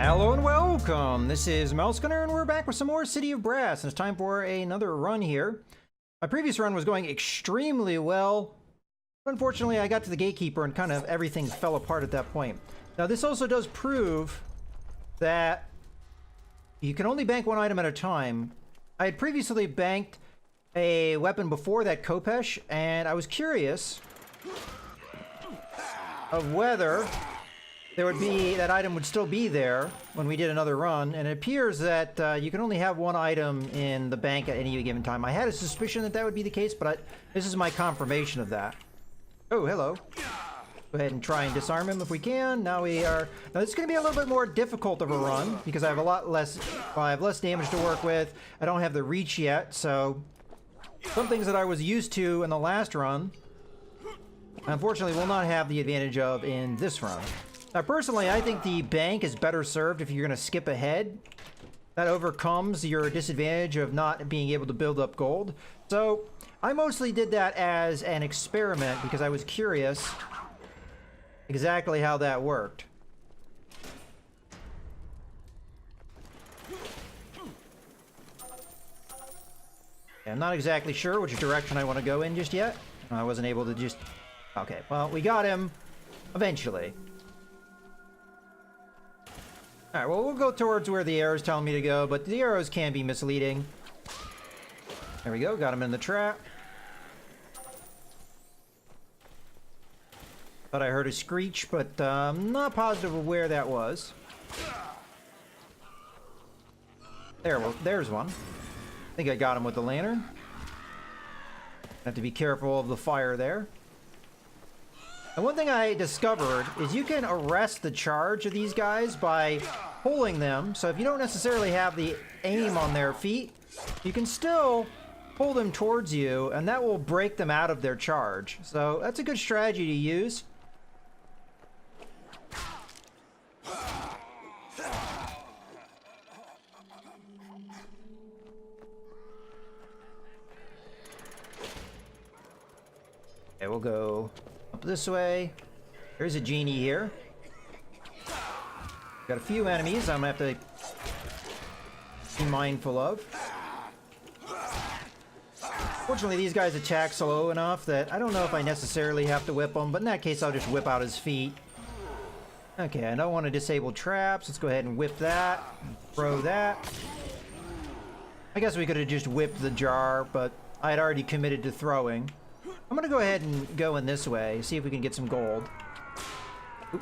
Hello and welcome! This is Mousegunner and we're back with some more City of Brass, and it's time for another run here. My previous run was going extremely well. Unfortunately, I got to the Gatekeeper and kind of everything fell apart at that point. Now this also does prove that you can only bank one item at a time. I had previously banked a weapon before that Kopesh, and I was curious of whether there would be, that item would still be there when we did another run, and it appears that you can only have one item in the bank at any given time. I had a suspicion that that would be the case, but this is my confirmation of that. Oh, hello. Go ahead and try and disarm him if we can. Now this is going to be a little bit more difficult of a run, because I have a lot less, well, I have less damage to work with. I don't have the reach yet, so some things that I was used to in the last run, unfortunately, will not have the advantage of in this run. Now, personally, I think the bank is better served if you're going to skip ahead. That overcomes your disadvantage of not being able to build up gold. So, I mostly did that as an experiment because I was curious exactly how that worked. I'm not exactly sure which direction I want to go in just yet. I wasn't able to just... Okay, well, we got him eventually. Alright, well, we'll go towards where the arrow's telling me to go, but the arrows can be misleading. There we go, got him in the trap. Thought I heard a screech, but I'm not positive of where that was. There's one. I think I got him with the lantern. Have to be careful of the fire there. And one thing I discovered is you can arrest the charge of these guys by pulling them. So if you don't necessarily have the aim on their feet, you can still pull them towards you, and that will break them out of their charge. So that's a good strategy to use. Okay, we'll go up this way. There's a genie here. Got a few enemies I'm gonna have to be mindful of. Fortunately, these guys attack slow enough that I don't know if I necessarily have to whip them, but in that case, I'll just whip out his feet. Okay, I don't want to disable traps. Let's go ahead and whip that. Throw that. I guess we could have just whipped the jar, but I had already committed to throwing. I'm gonna go ahead and go in this way, see if we can get some gold. Oop,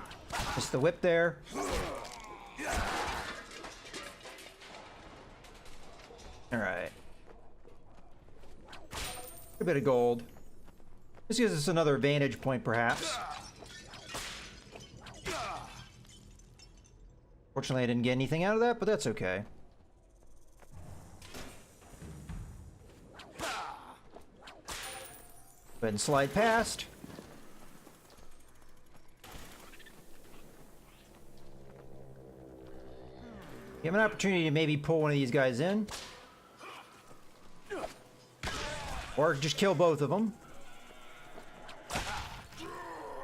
just the whip there. Alright. A bit of gold. This gives us another vantage point, perhaps. Fortunately, I didn't get anything out of that, but that's okay. Go ahead and slide past. You have an opportunity to maybe pull one of these guys in. Or just kill both of them.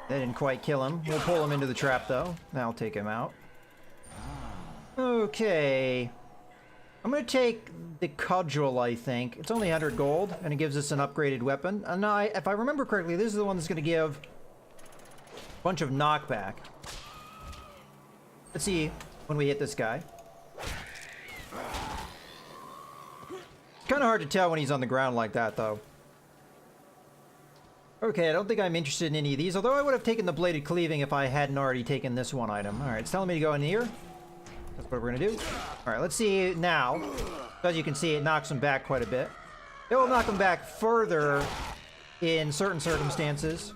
They didn't quite kill him. We'll pull him into the trap, though. That'll take him out. Okay. I'm going to take the cudgel, I think. It's only 100 gold, and it gives us an upgraded weapon. And if I remember correctly, this is the one that's going to give a bunch of knockback. Let's see when we hit this guy. Kind of hard to tell when he's on the ground like that, though. Okay, I don't think I'm interested in any of these, although I would have taken the bladed cleaving if I hadn't already taken this one item. Alright, it's telling me to go in here. That's what we're gonna do. Alright, let's see now. As you can see, it knocks him back quite a bit. It will knock him back further in certain circumstances.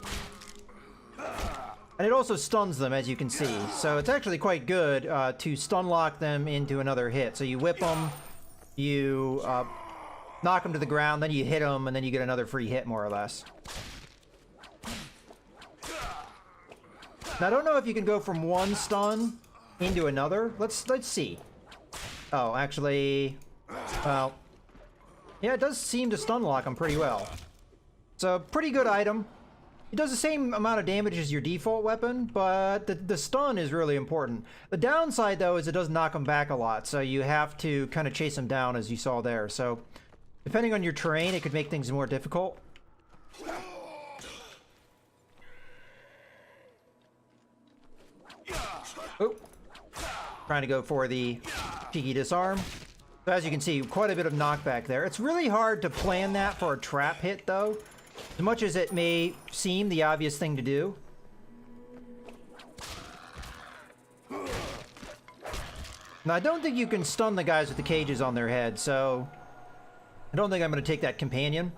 And it also stuns them, as you can see. So it's actually quite good to stun lock them into another hit. So you whip them, you knock them to the ground, then you hit them, and then you get another free hit, more or less. Now, I don't know if you can go from one stun into another. Let's see. Oh, actually, well, yeah, it does seem to stun lock them pretty well. So, pretty good item. It does the same amount of damage as your default weapon, but the stun is really important. The downside, though, is it does knock them back a lot, so you have to kind of chase them down, as you saw there. So, depending on your terrain, it could make things more difficult. Oh, trying to go for the cheeky disarm. So as you can see, quite a bit of knockback there. It's really hard to plan that for a trap hit, though. As much as it may seem the obvious thing to do. Now, I don't think you can stun the guys with the cages on their head, so I don't think I'm going to take that companion.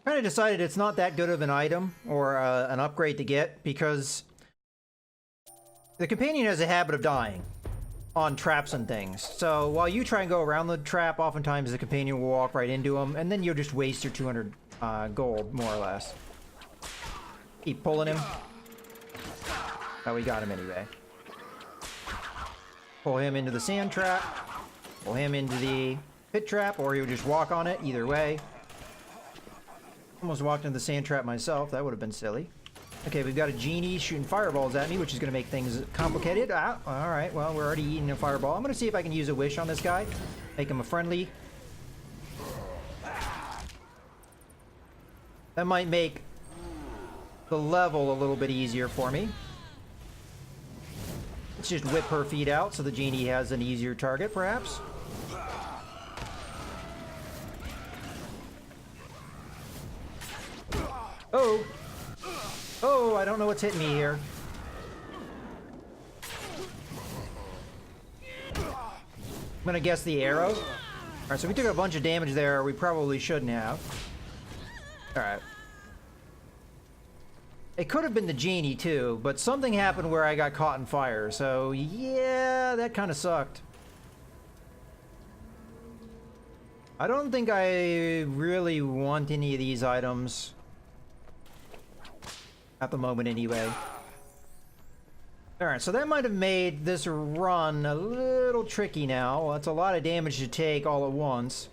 Kind of decided it's not that good of an item or an upgrade to get, because the companion has a habit of dying on traps and things. So while you try and go around the trap, oftentimes the companion will walk right into them, and then you'll just waste your 200 gold, more or less. Keep pulling him. Oh, we got him anyway. Pull him into the sand trap. Pull him into the pit trap, or he'll just walk on it, either way. Almost walked into the sand trap myself. That would have been silly. Okay, we've got a genie shooting fireballs at me, which is going to make things complicated. Ah, all right, well, we're already eating a fireball. I'm going to see if I can use a wish on this guy. Make him a friendly. That might make the level a little bit easier for me. Let's just whip her feet out so the genie has an easier target, perhaps. Oh! Oh, I don't know what's hitting me here. I'm gonna guess the arrow. Alright, so we took a bunch of damage there we probably shouldn't have. Alright. It could have been the genie too, but something happened where I got caught in fire, so yeah, that kind of sucked. I don't think I really want any of these items. At the moment, anyway. Alright, so that might have made this run a little tricky now. That's a lot of damage to take all at once.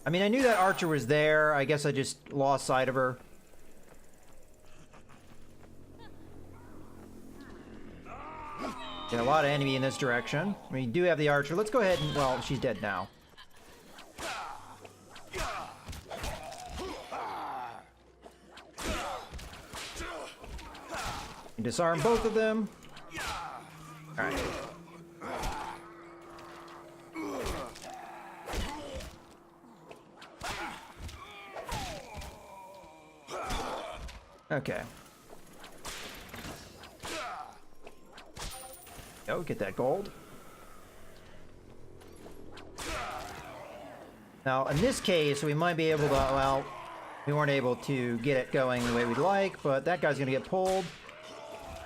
I mean, I knew that archer was there. I guess I just lost sight of her. Get a lot of enemy in this direction. We do have the archer. Let's go ahead and... well, she's dead now. Disarm both of them. Alright. Okay. Oh, get that gold. Now, in this case, we might be able to, well, we weren't able to get it going the way we'd like, but that guy's gonna get pulled.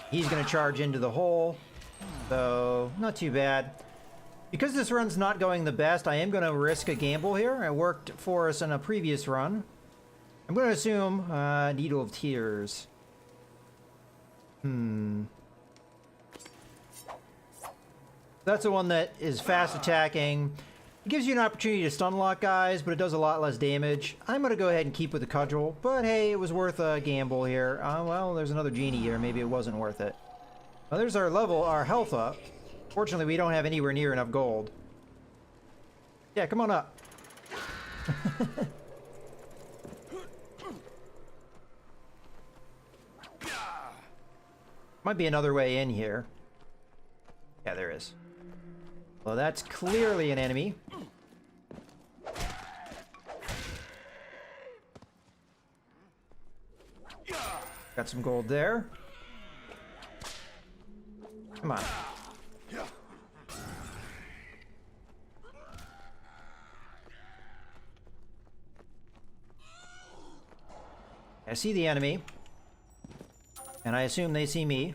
He's going to charge into the hole, so not too bad. Because this run's not going the best, I am going to risk a gamble here. It worked for us in a previous run. I'm going to assume Needle of Tears. That's the one that is fast attacking. It gives you an opportunity to stun lock guys, but it does a lot less damage. I'm going to go ahead and keep with the cudgel, but hey, it was worth a gamble here. Well, there's another genie here. Maybe it wasn't worth it. Well, there's our level, our health up. Fortunately, we don't have anywhere near enough gold. Yeah, come on up. Might be another way in here. Yeah, there is. Well, that's clearly an enemy. Got some gold there. Come on. I see the enemy. And I assume they see me.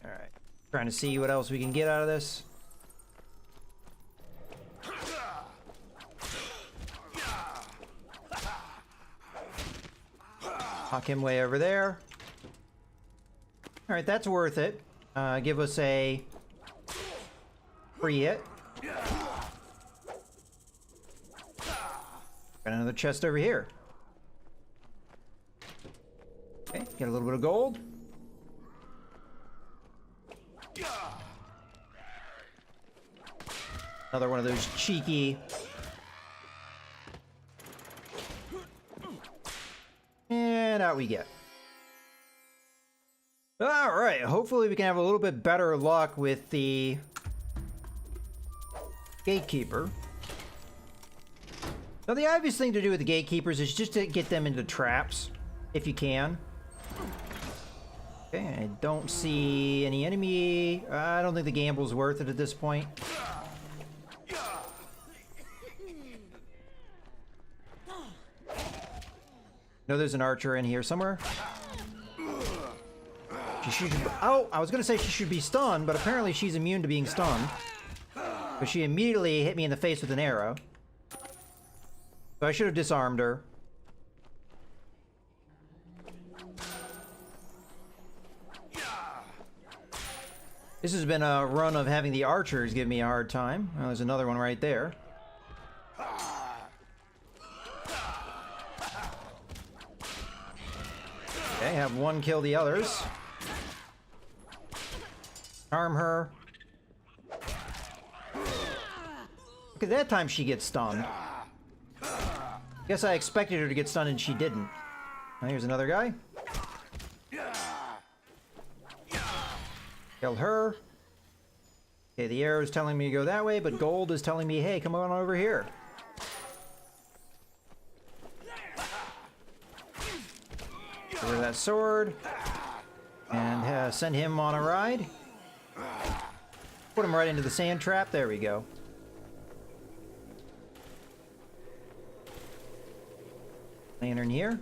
Alright. Trying to see what else we can get out of this. Knock him way over there. Alright, that's worth it. Give us a free hit. Got another chest over here. Okay, get a little bit of gold. Another one of those cheeky... And out we get. Alright, hopefully we can have a little bit better luck with the Gatekeeper. Now the obvious thing to do with the Gatekeepers is just to get them into traps, if you can. Okay, I don't see any enemy. I don't think the gamble's worth it at this point. No, there's an archer in here somewhere. She should... Oh, I was going to say she should be stunned, but apparently she's immune to being stunned. But she immediately hit me in the face with an arrow. So I should have disarmed her. This has been a run of having the archers give me a hard time. Oh, there's another one right there. Okay, have one kill the others. Harm her. Look at that time she gets stunned. Guess I expected her to get stunned and she didn't. Now here's another guy. Killed her. Okay, the arrow's telling me to go that way, but gold is telling me, hey, come on over here. Get rid of that sword. And send him on a ride. Put him right into the sand trap. There we go. Lantern here.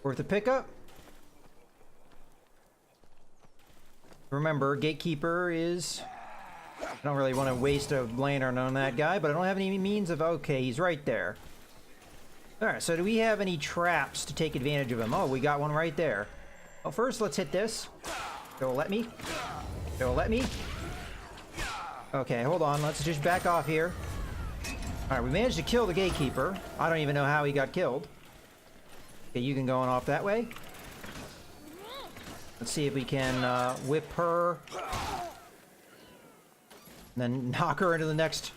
Worth a pickup. Remember, Gatekeeper is... I don't really want to waste a lantern on that guy, but I don't have any means of... Okay, he's right there. Alright, so do we have any traps to take advantage of him? Oh, we got one right there. Well, first, let's hit this. It'll let me. It'll let me. Okay, hold on. Let's just back off here. Alright, we managed to kill the Gatekeeper. I don't even know how he got killed. Okay, you can go on off that way. Let's see if we can whip her. And then knock her into the next...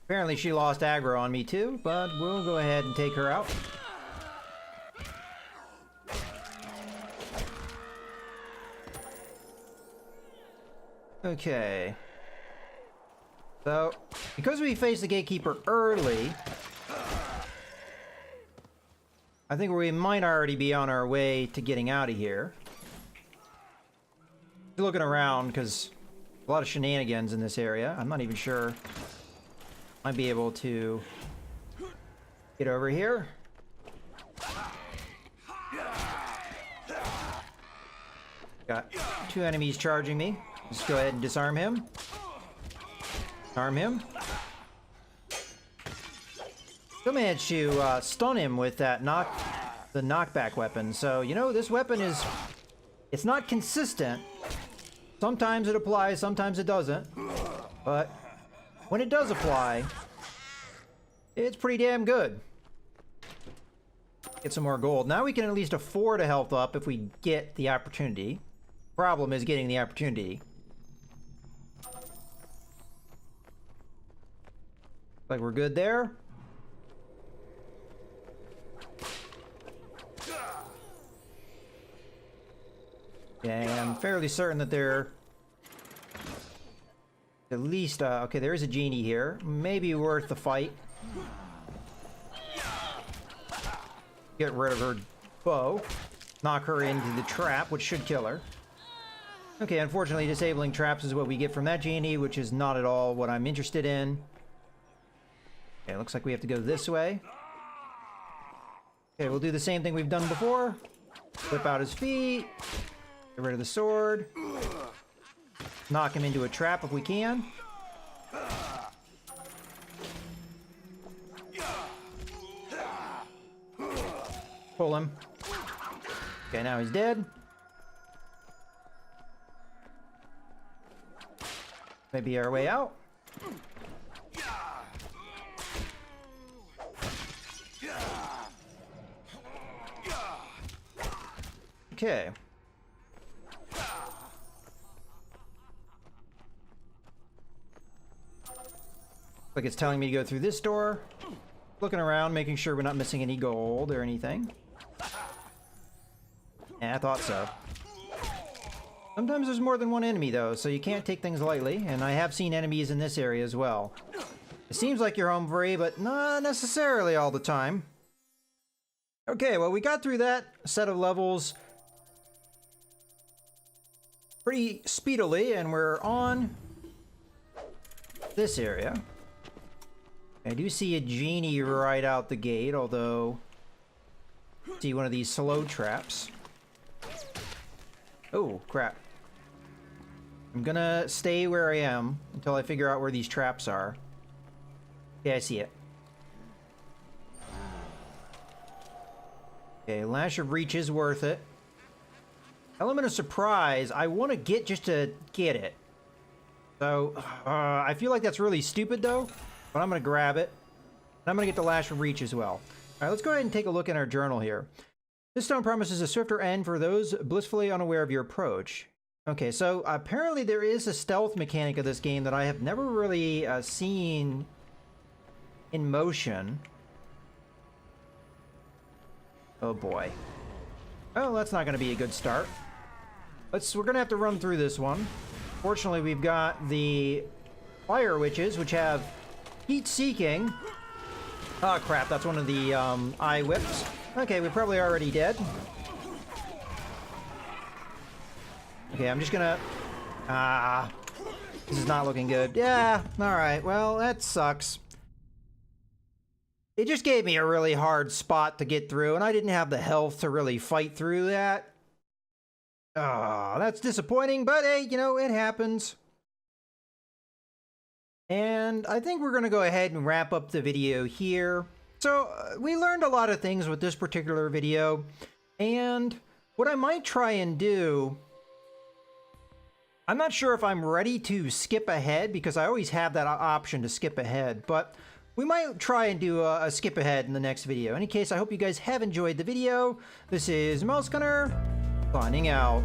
Apparently she lost aggro on me too, but we'll go ahead and take her out. Okay. So, because we faced the Gatekeeper early, I think we might already be on our way to getting out of here. Looking around, because a lot of shenanigans in this area. I'm not even sure I'd be able to get over here. Got two enemies charging me. Let's go ahead and disarm him. Arm him. Still managed to stun him with that the knockback weapon. So, you know, this weapon is... It's not consistent. Sometimes it applies, sometimes it doesn't. But when it does apply, it's pretty damn good. Get some more gold. Now we can at least afford a health up if we get the opportunity. Problem is getting the opportunity. Like we're good there. Yeah, I'm fairly certain that they're at least okay, there is a genie here. Maybe worth the fight. Get rid of her bow. Knock her into the trap, which should kill her. Okay, unfortunately disabling traps is what we get from that genie, which is not at all what I'm interested in. Okay, looks like we have to go this way. Okay, we'll do the same thing we've done before. Whip out his feet. Get rid of the sword. Knock him into a trap if we can. Pull him. Okay, now he's dead. Maybe our way out. Okay. Like it's telling me to go through this door. Looking around, making sure we're not missing any gold or anything. Yeah, I thought so. Sometimes there's more than one enemy though, so you can't take things lightly, and I have seen enemies in this area as well. It seems like you're home free, but not necessarily all the time. Okay, well we got through that set of levels pretty speedily, and we're on this area. I do see a genie right out the gate, although I see one of these slow traps. Oh, crap. I'm gonna stay where I am until I figure out where these traps are. Okay, I see it. Okay, Lash of Reach is worth it. Element of Surprise, I want to get just to get it. So, I feel like that's really stupid though, but I'm gonna grab it. And I'm gonna get the Lash of Reach as well. Alright, let's go ahead and take a look in our journal here. This stone promises a swifter end for those blissfully unaware of your approach. Okay, so apparently there is a stealth mechanic of this game that I have never really seen in motion. Oh boy. Oh, that's not going to be a good start. We're going to have to run through this one. Fortunately, we've got the Fire Witches, which have heat-seeking. Oh crap, that's one of the eye whips. Okay, we're probably already dead. Okay, I'm just gonna... this is not looking good. Yeah, alright, well, that sucks. It just gave me a really hard spot to get through, and I didn't have the health to really fight through that. Oh, that's disappointing, but hey, you know, it happens. And I think we're gonna go ahead and wrap up the video here. So, we learned a lot of things with this particular video, and what I might try and do... I'm not sure if I'm ready to skip ahead, because I always have that option to skip ahead, but we might try and do a skip ahead in the next video. In any case, I hope you guys have enjoyed the video. This is Mouse Gunner, signing out.